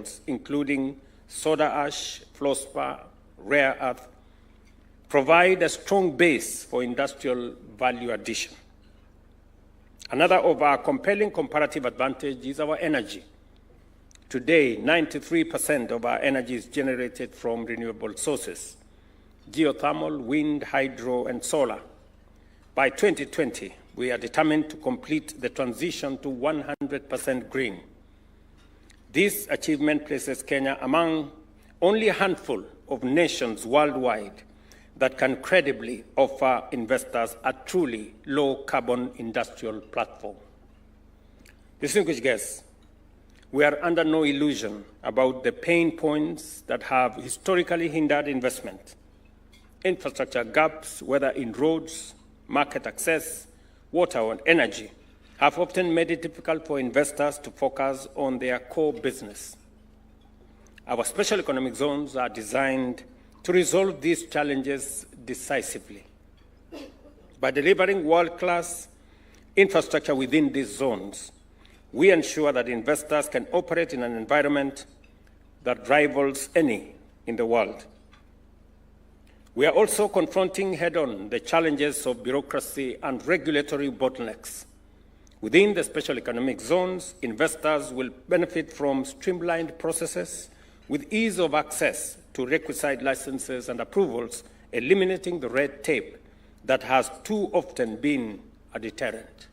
minerals, including soda ash, fluorspar, rare earth, provide a strong base for industrial value addition. Another of our compelling comparative advantage is our energy. Today, 93% of our energy is generated from renewable sources: geothermal, wind, hydro, and solar. By 2020, we are determined to complete the transition to 100% green. This achievement places Kenya among only a handful of nations worldwide that can credibly offer investors a truly low-carbon industrial platform. Distinguished guests, we are under no illusion about the pain points that have historically hindered investment. Infrastructure gaps, whether in roads, market access, water, and energy, have often made it difficult for investors to focus on their core business. Our special economic zones are designed to resolve these challenges decisively. By delivering world-class infrastructure within these zones, we ensure that investors can operate in an environment that rivals any in the world. We are also confronting head-on the challenges of bureaucracy and regulatory bottlenecks. Within the special economic zones, investors will benefit from streamlined processes with ease of access to requisite licenses and approvals, eliminating the red tape that has too often been a deterrent.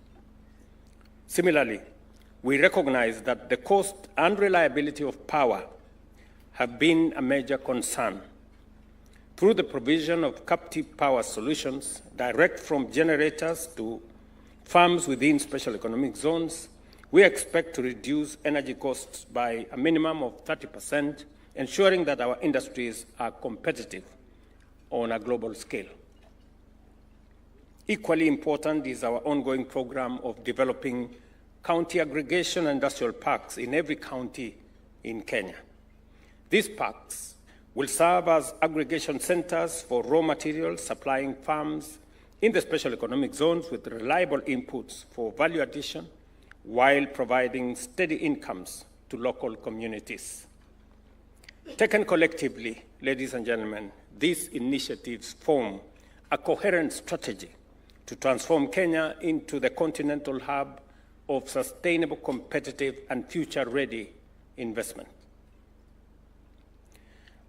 Similarly, we recognize that the cost and reliability of power have been a major concern. Through the provision of captive power solutions, direct from generators to farms within special economic zones, we expect to reduce energy costs by a minimum of 30%, ensuring that our industries are competitive on a global scale. Equally important is our ongoing program of developing county aggregation and industrial parks in every county in Kenya. These parks will serve as aggregation centers for raw materials, supplying farms in the special economic zones with reliable inputs for value addition, while providing steady incomes to local communities. Taken collectively, ladies and gentlemen, these initiatives form a coherent strategy to transform Kenya into the continental hub of sustainable, competitive, and future-ready investment.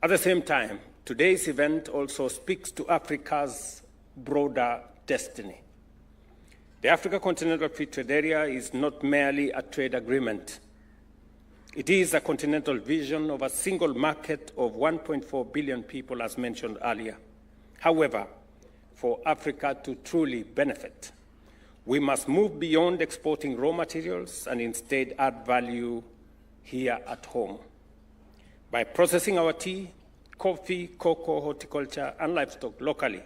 At the same time, today's event also speaks to Africa's broader destiny. The Africa Continental Free Trade Area is not merely a trade agreement. It is a continental vision of a single market of 1.4 billion people, as mentioned earlier. However, for Africa to truly benefit, we must move beyond exporting raw materials and instead add value here at home. By processing our tea, coffee, cocoa, horticulture, and livestock locally,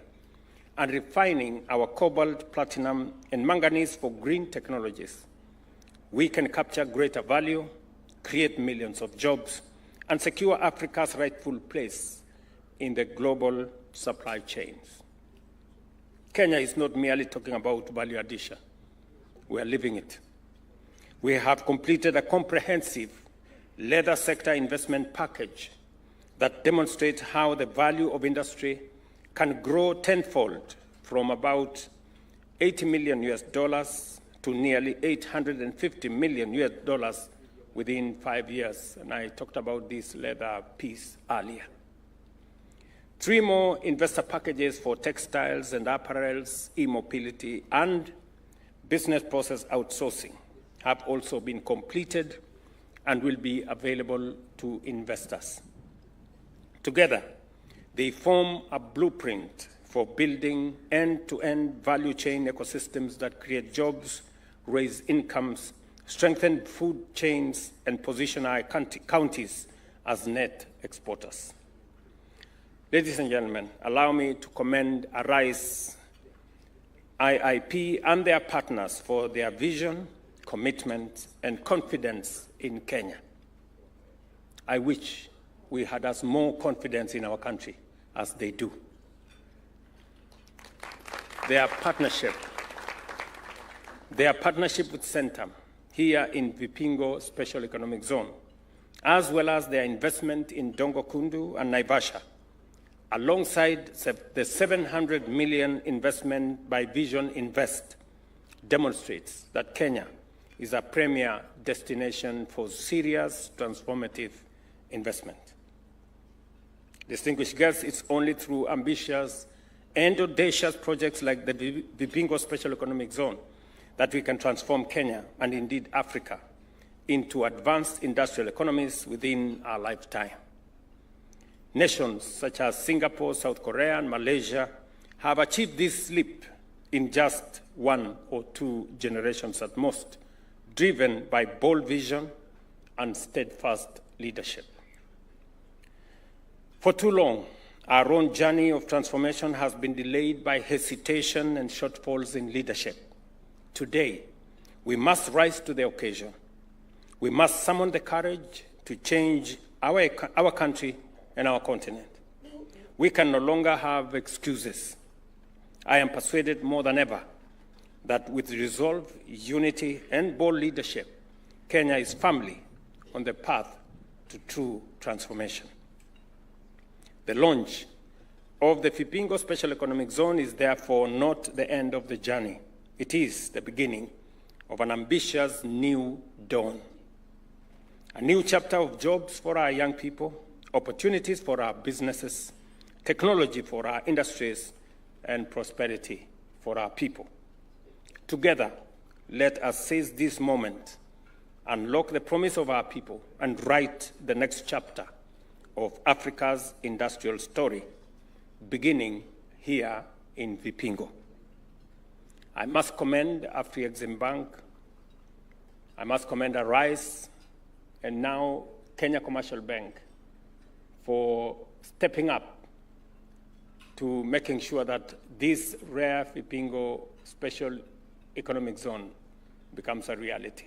and refining our cobalt, platinum, and manganese for green technologies, we can capture greater value, create millions of jobs, and secure Africa's rightful place in the global supply chains. Kenya is not merely talking about value addition. We are living it. We have completed a comprehensive leather sector investment package that demonstrates how the value of industry can grow tenfold from about $80 million to nearly $850 million within 5 years. And I talked about this leather piece earlier. 3 more investor packages for textiles and apparels, e-mobility, and business process outsourcing have also been completed and will be available to investors. Together, they form a blueprint for building end-to-end value chain ecosystems that create jobs, raise incomes, strengthen food chains, and position our counties as net exporters. Ladies and gentlemen, allow me to commend Arise IIP and their partners for their vision, commitment, and confidence in Kenya. I wish we had as more confidence in our country as they do. Their partnership with Centum here in Vipingo Special Economic Zone as well as their investment in Dongo Kundu and Naivasha, alongside the 700 million investment by Vision Invest, demonstrates that Kenya is a premier destination for serious transformative investment. Distinguished guests, it's only through ambitious and audacious projects like the Vipingo Special Economic Zone that we can transform Kenya, and indeed Africa, into advanced industrial economies within our lifetime. Nations such as Singapore, South Korea, and Malaysia have achieved this leap in just 1 or 2 generations at most, driven by bold vision and steadfast leadership. For too long, our own journey of transformation has been delayed by hesitation and shortfalls in leadership. Today, we must rise to the occasion. We must summon the courage to change our country and our continent. We can no longer have excuses. I am persuaded more than ever that with resolve, unity, and bold leadership, Kenya is firmly on the path to true transformation. The launch of the Vipingo Special Economic Zone is therefore not the end of the journey. It is the beginning of an ambitious new dawn. A new chapter of jobs for our young people, opportunities for our businesses, technology for our industries, and prosperity for our people. Together, let us seize this moment, unlock the promise of our people, and write the next chapter of Africa's industrial story, beginning here in Vipingo. I must commend Afri-Exim Bank, I must commend Arise, and now Kenya Commercial Bank for stepping up to making sure that this rare Vipingo Special Economic Zone becomes a reality.